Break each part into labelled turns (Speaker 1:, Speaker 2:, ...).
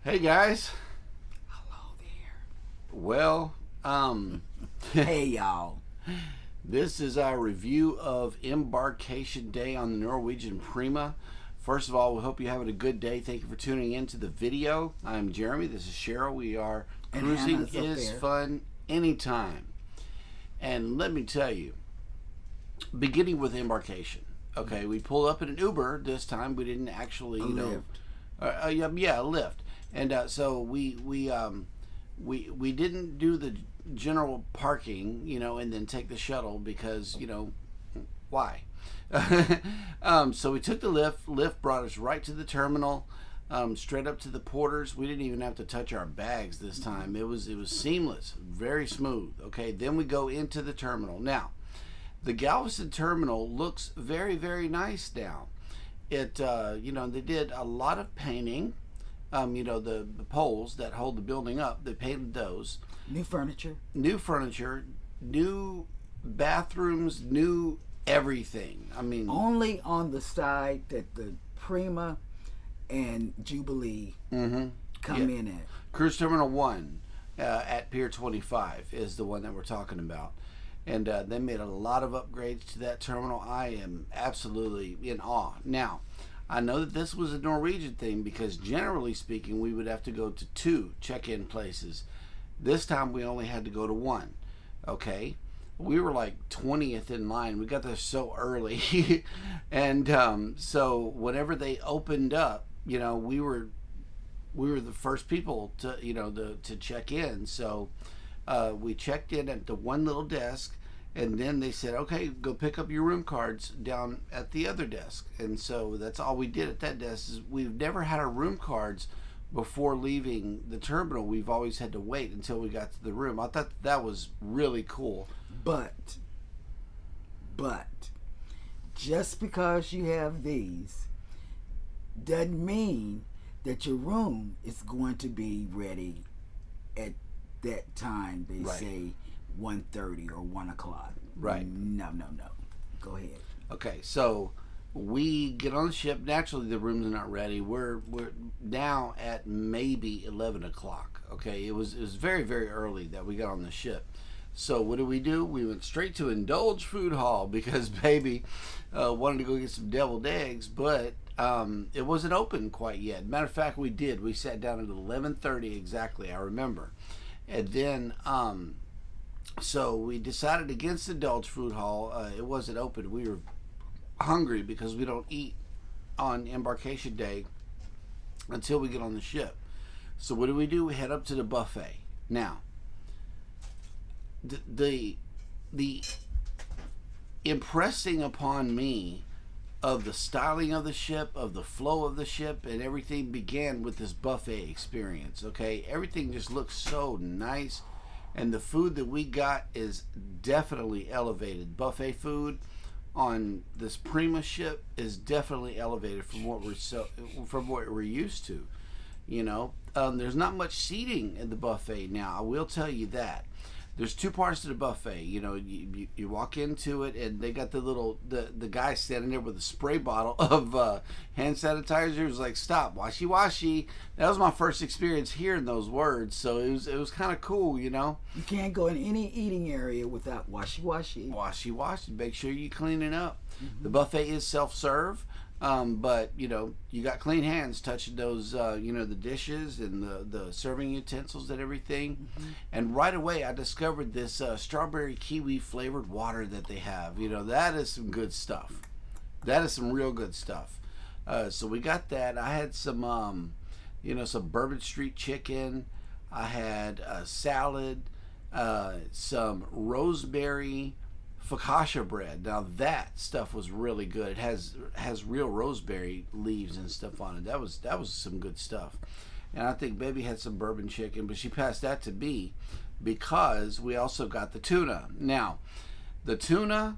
Speaker 1: Hey guys.
Speaker 2: Hello there.
Speaker 1: Well,
Speaker 2: Hey y'all.
Speaker 1: this is our review of Embarkation Day on the Norwegian Prima. First of all, we hope you're having a good day. Thank you for tuning in to the video. I'm Jeremy. This is Cheryl. We are
Speaker 2: And
Speaker 1: Cruising
Speaker 2: Hannah's up
Speaker 1: is
Speaker 2: there.
Speaker 1: Fun Anytime. And let me tell you, beginning with Embarkation. Okay, we pulled up in an Uber this time. We didn't actually,
Speaker 2: A Lyft.
Speaker 1: yeah, a Lyft. And so we didn't do the general parking, and then take the shuttle because why? So we took the Lyft. Lyft brought us right to the terminal, straight up to the porters. We didn't even have to touch our bags this time. It was seamless, very smooth. Okay, then we go into the terminal. Now, the Galveston terminal looks very, very nice now. It they did a lot of painting. The poles that hold the building up, they painted those.
Speaker 2: New furniture.
Speaker 1: New furniture, new bathrooms, new everything. I mean,
Speaker 2: Only on the side that the Prima and Jubilee come
Speaker 1: Yeah.
Speaker 2: in at.
Speaker 1: Cruise Terminal 1 at Pier 25 is the one that we're talking about. And they made a lot of upgrades to that terminal. I am absolutely in awe. Now, I know that this was a Norwegian thing because generally speaking, we would have to go to 2 check-in places. This time we only had to go to 1. Okay? We were like 20th in line. We got there so early. And so whenever they opened up, we were the first people to check in. So we checked in at the one little desk, and then they said, okay, go pick up your room cards down at the other desk. And so that's all we did at that desk. Is we've never had our room cards before leaving the terminal. We've always had to wait until we got to the room. I thought that was really cool.
Speaker 2: But just because you have these doesn't mean that your room is going to be ready at that time. They
Speaker 1: Right.
Speaker 2: say 1:30 or 1 o'clock.
Speaker 1: Right.
Speaker 2: No. Go ahead.
Speaker 1: Okay, so we get on the ship. Naturally, the rooms are not ready. We're now at maybe 11 o'clock. Okay, it was very, very early that we got on the ship. So what did? We went straight to Indulge Food Hall because baby wanted to go get some deviled eggs, but it wasn't open quite yet. Matter of fact, we did. We sat down at 11:30 exactly. I remember, and then so we decided against Indulge Food Hall. It wasn't open. We were hungry because we don't eat on Embarkation Day until we get on the ship. So what do? We head up to the buffet. Now, the impressing upon me of the styling of the ship, of the flow of the ship, and everything began with this buffet experience. Okay, everything just looks so nice, and the food that we got is definitely elevated. Buffet food on this Prima ship is definitely elevated from what we're used to. There's not much seating in the buffet now. I will tell you that. There's 2 parts to the buffet. You walk into it, and they got the guy standing there with a spray bottle of hand sanitizer. He was like, "Stop, washy." That was my first experience hearing those words, so it was kind of cool.
Speaker 2: You can't go in any eating area without washy.
Speaker 1: Washy. Make sure you clean it up. The buffet is self-serve. But you got clean hands touching those, the dishes and the serving utensils and everything. And right away, I discovered this strawberry kiwi flavored water that they have. That is some good stuff. That is some real good stuff. So we got that. I had some, some Bourbon Street chicken. I had a salad, some rosemary focaccia bread. Now that stuff was really good. It has real rosemary leaves and stuff on it. That was some good stuff. And I think baby had some bourbon chicken, but she passed that to me because we also got the tuna. Now, the tuna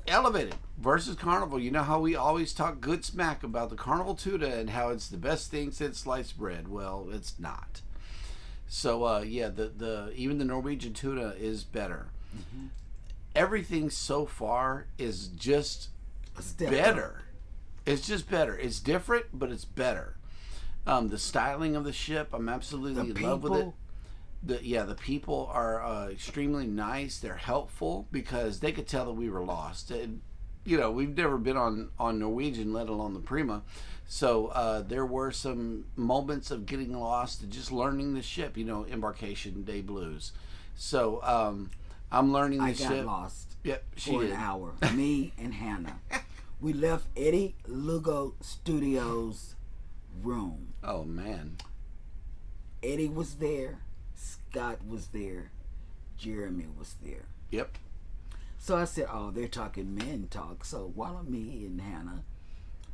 Speaker 1: elevated versus Carnival. You know how we always talk good smack about the Carnival tuna and how it's the best thing since sliced bread. Well, it's not. So the even the Norwegian tuna is better. Everything so far is just better. It's just better. It's different, but it's better. The styling of the ship, I'm absolutely in love with it. The people are extremely nice. They're helpful because they could tell that we were lost. And, we've never been on Norwegian, let alone the Prima. So there were some moments of getting lost and just learning the ship. Embarkation day blues. So I'm learning the ship.
Speaker 2: I got lost.
Speaker 1: Yep, she
Speaker 2: for
Speaker 1: did.
Speaker 2: An hour. Me and Hannah. We left Eddie Lugo Studios' room.
Speaker 1: Oh man.
Speaker 2: Eddie was there. Scott was there. Jeremy was there.
Speaker 1: Yep.
Speaker 2: So I said, "Oh, they're talking men talk. So why don't me and Hannah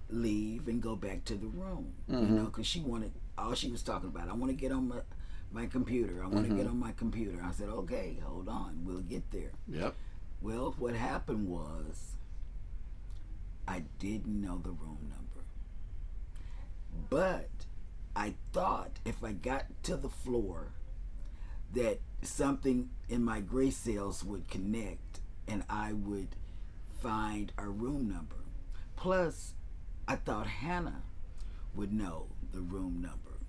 Speaker 2: leave and go back to the room? Because she wanted all she was talking about. I want to get on my computer. I want to get on my computer." I said, "Okay, hold on. We'll get there."
Speaker 1: Yep.
Speaker 2: Well, what happened was I didn't know the room number, but I thought if I got to the floor that something in my gray cells would connect and I would find our room number. Plus, I thought Hannah would know the room number,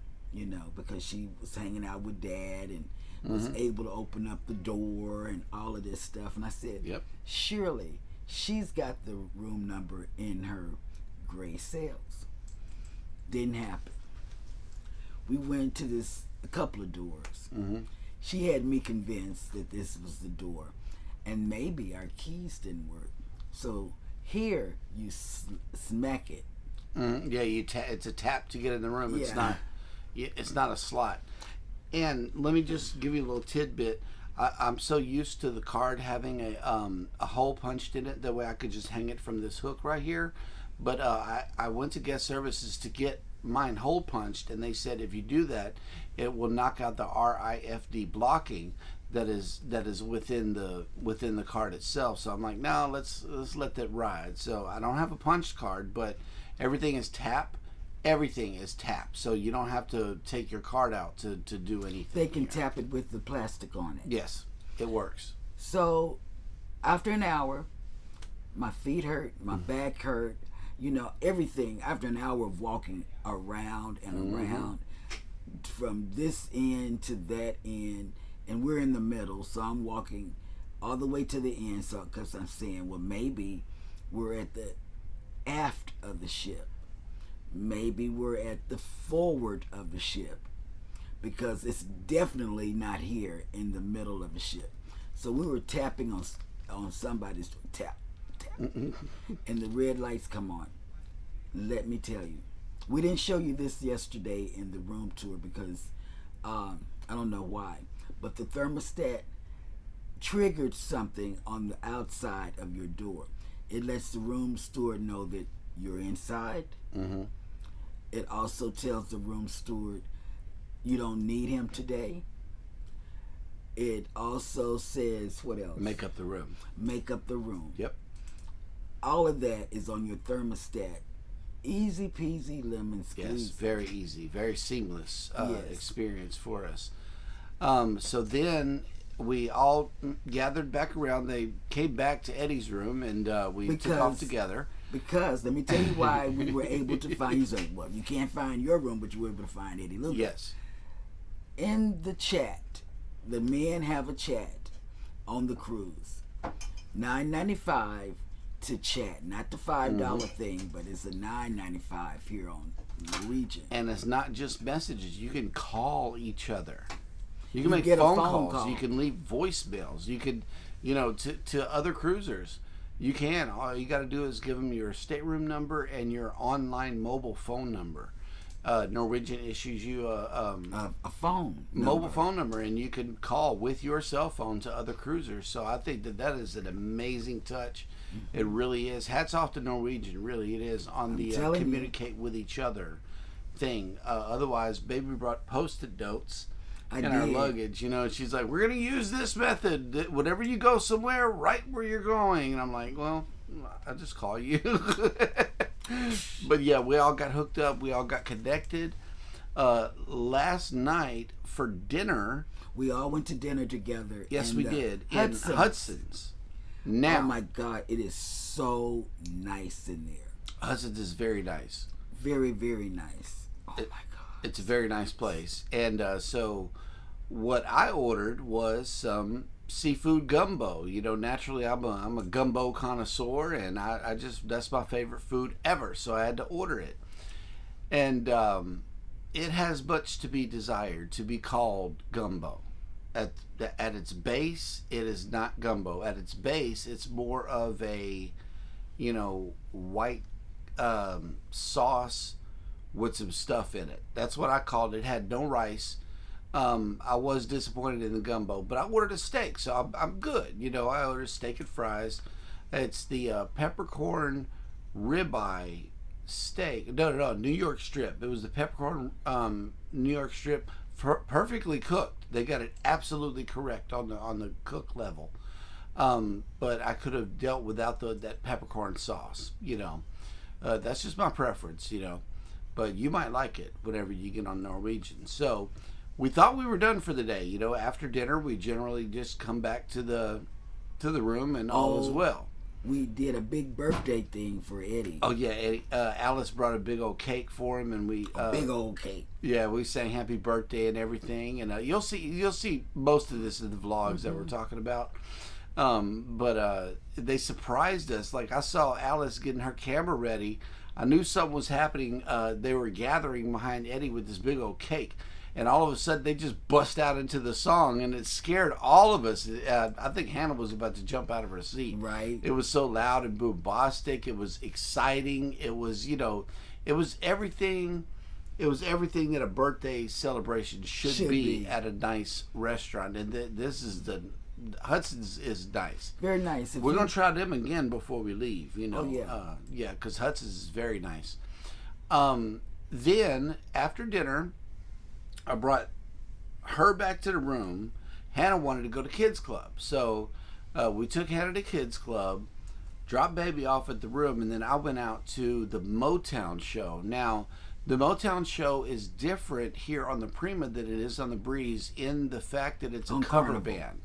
Speaker 2: because she was hanging out with Dad and was able to open up the door and all of this stuff. And I said,
Speaker 1: Yep.
Speaker 2: Surely she's got the room number in her gray cells. Didn't happen. We went to a couple of doors. She had me convinced that this was the door, and maybe our keys didn't work. So here you smack it.
Speaker 1: Yeah, it's a tap to get in the room.
Speaker 2: Yeah.
Speaker 1: It's not a slot. And let me just give you a little tidbit. I'm so used to the card having a hole punched in it. That way I could just hang it from this hook right here. But I went to guest services to get mine hole punched, and they said if you do that, it will knock out the RIFD blocking that is within the card itself. So I'm like, no, let's let that ride. So I don't have a punched card, but everything is tap. Everything is tapped, so you don't have to take your card out to do anything.
Speaker 2: They can tap it with the plastic on it.
Speaker 1: Yes, it works.
Speaker 2: So after an hour, my feet hurt, my back hurt, everything. After an hour of walking around and around, from this end to that end, and we're in the middle, so I'm walking all the way to the end, so because I'm saying, well, maybe we're at the aft of the ship. Maybe we're at the forward of the ship, because it's definitely not here in the middle of the ship. So we were tapping on somebody's tap, and the red lights come on. Let me tell you, we didn't show you this yesterday in the room tour because I don't know why, but the thermostat triggered something on the outside of your door. It lets the room steward know that you're inside. It also tells the room steward you don't need him today. It also says, what else?
Speaker 1: Make up the room.
Speaker 2: Make up the room.
Speaker 1: Yep.
Speaker 2: All of that is on your thermostat. Easy peasy lemon squeeze.
Speaker 1: Yes, very easy, very seamless experience for us. So then we all gathered back around. They came back to Eddie's room, and we took off together.
Speaker 2: Because let me tell you why we were able to find you. Well, you can't find your room, but you were able to find Eddie Lugo.
Speaker 1: Yes.
Speaker 2: In the chat, the men have a chat on the cruise. $9.95 to chat, not the $5 thing, but it's a $9.95 here on Norwegian.
Speaker 1: And it's not just messages. You can call each other. You can make
Speaker 2: get a
Speaker 1: phone
Speaker 2: phone
Speaker 1: calls.
Speaker 2: call.
Speaker 1: You can leave voicemails. You could, to other cruisers. You can. All you got to do is give them your stateroom number and your online mobile phone number. Norwegian issues you a
Speaker 2: phone
Speaker 1: mobile phone number, and you can call with your cell phone to other cruisers. So I think that is an amazing touch. It really is. Hats off to Norwegian. Really, it is on the communicate with each other thing. Otherwise, baby brought Post-it notes in our luggage. She's like, we're gonna use this method. Whenever you go somewhere, write where you're going. And I'm like, well, I'll just call you. But yeah, we all got hooked up. We all got connected. Last night for dinner,
Speaker 2: we all went to dinner together.
Speaker 1: Yes, we did. In Hudson's. Now,
Speaker 2: oh my God, it is so nice in there.
Speaker 1: Hudson's is very nice.
Speaker 2: Very, very nice. Oh my God.
Speaker 1: It's a very nice place. And so what I ordered was some seafood gumbo. You know, naturally I'm a gumbo connoisseur, and I just that's my favorite food ever. So I had to order it, and it has much to be desired to be called gumbo. At its base, it is not gumbo. At its base, it's more of a, you know, white sauce with some stuff in it. That's what I called it. It had no rice. I was disappointed in the gumbo, but I ordered a steak, so I'm good. You know, I ordered steak and fries. It's the peppercorn ribeye steak. No, New York strip. It was the peppercorn New York strip, perfectly cooked. They got it absolutely correct on the cook level. But I could have dealt without that peppercorn sauce. You know, that's just my preference. You know, but you might like it whenever you get on Norwegian. So we thought we were done for the day. You know, after dinner we generally just come back to the room and all is well.
Speaker 2: We did a big birthday thing for Eddie.
Speaker 1: Oh yeah, Eddie. Alice brought a big old cake for him, and we
Speaker 2: big old cake.
Speaker 1: Yeah, we sang happy birthday and everything, and you'll see most of this in the vlogs that we're talking about. But they surprised us. Like, I saw Alice getting her camera ready. I knew something was happening. They were gathering behind Eddie with this big old cake. And all of a sudden, they just bust out into the song, and it scared all of us. I think Hannah was about to jump out of her seat.
Speaker 2: Right.
Speaker 1: It was so loud and bombastic. It was exciting. It was, you know, it was everything. It was everything that a birthday celebration should be at a nice restaurant. And this is Hudson's is nice.
Speaker 2: Very nice.
Speaker 1: We're gonna try them again before we leave. You know.
Speaker 2: Oh yeah.
Speaker 1: Yeah, because Hudson's is very nice. Then after dinner, I brought her back to the room. Hannah wanted to go to kids club, so we took Hannah to kids club, dropped baby off at the room, and then I went out to the Motown show. Now, the Motown show is different here on the Prima than it is on the Breeze in the fact that it's a cover band.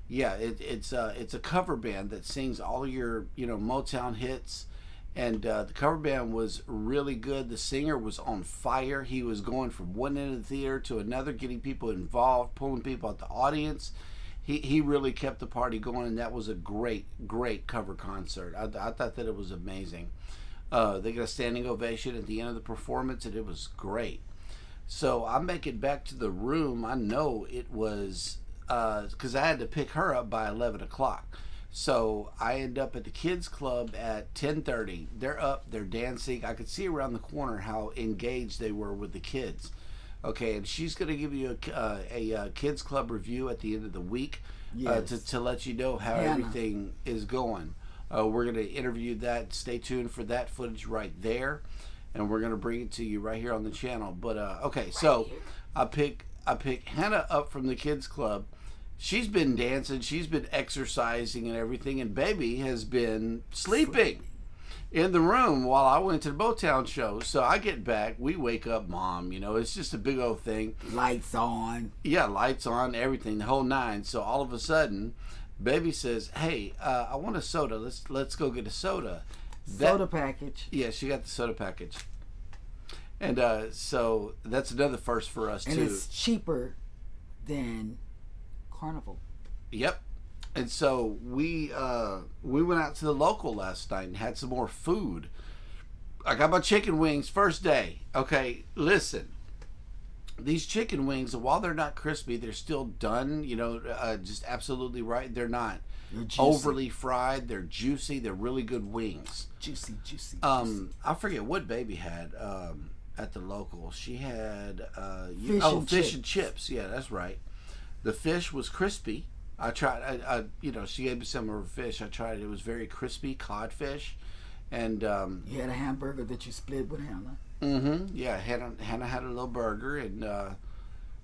Speaker 1: Yeah, it's a cover band that sings all your, you know, Motown hits. And the cover band was really good. The singer was on fire. He was going from one end of the theater to another, getting people involved, pulling people out the audience. He really kept the party going, and that was a great cover concert. I thought that it was amazing. They got a standing ovation at the end of the performance, and it was great. So I make it back to the room. I know it was because I had to pick her up by 11 o'clock. So I end up at the kids club at 10:30. They're up, they're dancing. I could see around the corner how engaged they were with the kids. Okay, and she's going to give you a kids club review at the end of the week.
Speaker 2: Yes.
Speaker 1: To let you know how everything is going. We're going to interview that. Stay tuned for that footage right there, and we're going to bring it to you right here on the channel. But okay, so I pick Hannah up from the kids club. She's been dancing, she's been exercising and everything, and baby has been sleeping in the room while I went to the Motown show. So I get back, we wake up Mom, you know, it's just a big old thing.
Speaker 2: Lights on.
Speaker 1: Yeah, lights on, everything, the whole nine. So all of a sudden, baby says, hey, I want a soda. Let's go get a soda.
Speaker 2: Soda package.
Speaker 1: Yeah, she got the soda package. And so that's another first for us,
Speaker 2: and
Speaker 1: too.
Speaker 2: And it's cheaper than Carnival.
Speaker 1: Yep. And so we went out to the local last night and had some more food. I got my chicken wings first day. Okay, listen. These chicken wings, while they're not crispy, they're still done, you know, just absolutely right. They're not overly fried. They're juicy. They're really good wings.
Speaker 2: Juicy.
Speaker 1: I forget what baby had at the local. She had fish and chips. Yeah, that's right. The fish was crispy. I tried. You know, she gave me some of her fish. I tried it. It was very crispy codfish, and
Speaker 2: you had a hamburger that you split with Hannah.
Speaker 1: Yeah, Hannah had a little burger and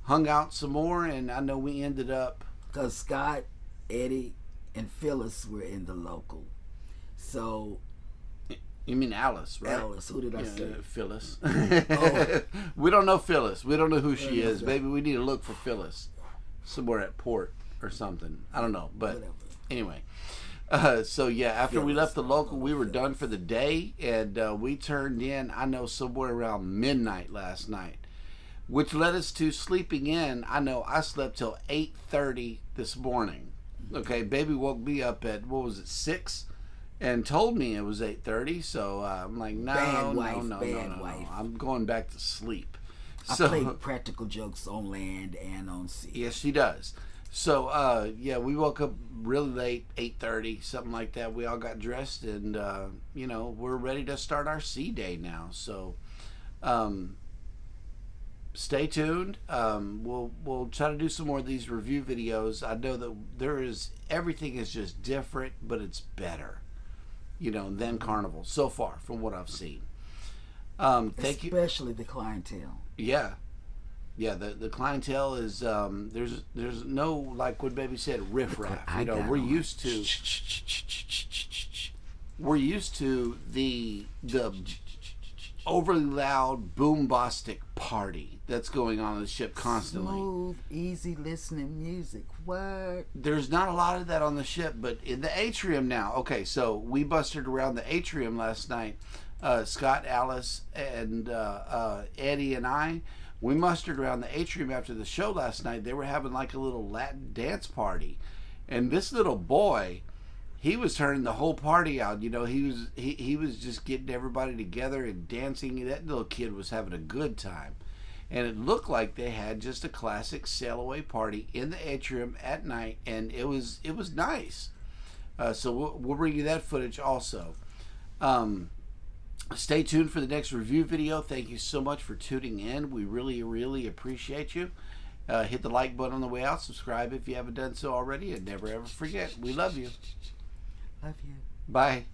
Speaker 1: hung out some more. And I know we ended up
Speaker 2: because Scott, Eddie, and Phyllis were in the local. So.
Speaker 1: You mean Alice, right?
Speaker 2: Alice. Who did I say?
Speaker 1: Phyllis.
Speaker 2: Oh.
Speaker 1: We don't know Phyllis. We don't know who she is. Maybe we need to look for Phyllis somewhere at port or something. I don't know. But anyway. So yeah, after we left the local, we were done for the day, and we turned in, I know, somewhere around midnight last night. which led us to sleeping in. I know I slept till 8:30 this morning. Okay, baby woke me up at, what was it, 6? And told me it was 8:30. So I'm like, no,
Speaker 2: Bad
Speaker 1: no,
Speaker 2: wife,
Speaker 1: no,
Speaker 2: bad
Speaker 1: no, no,
Speaker 2: wife.
Speaker 1: no. I'm going back to sleep.
Speaker 2: I
Speaker 1: So
Speaker 2: play practical jokes on land and on sea.
Speaker 1: yes, she does. So yeah, we woke up really late, 8:30, something like that. We all got dressed, and you know, we're ready to start our sea day now. So stay tuned. We'll try to do some more of these review videos. I know that everything is just different, but it's better, you know, than Carnival so far from what I've seen. Thank you.
Speaker 2: Especially the clientele.
Speaker 1: Yeah. Yeah, the clientele is there's no, like what baby said, riffraff. You know, we're used to the overly loud boombastic party that's going on the ship constantly.
Speaker 2: Smooth, easy listening music. What?
Speaker 1: There's not a lot of that on the ship, but in the atrium now. Okay, so we busted around the atrium last night. Scott, Alice, and Eddie and I. We mustered around the atrium after the show last night. They were having like a little Latin dance party, and this little boy, he was turning the whole party out. You know, he was just getting everybody together and dancing. That little kid was having a good time, and it looked like they had just a classic sail away party in the atrium at night, and it was nice. So we'll bring you that footage also. Stay tuned for the next review video. Thank you so much for tuning in. We really, really appreciate you. Hit the like button on the way out. Subscribe if you haven't done so already. And never ever forget, we love you.
Speaker 2: Love you.
Speaker 1: Bye.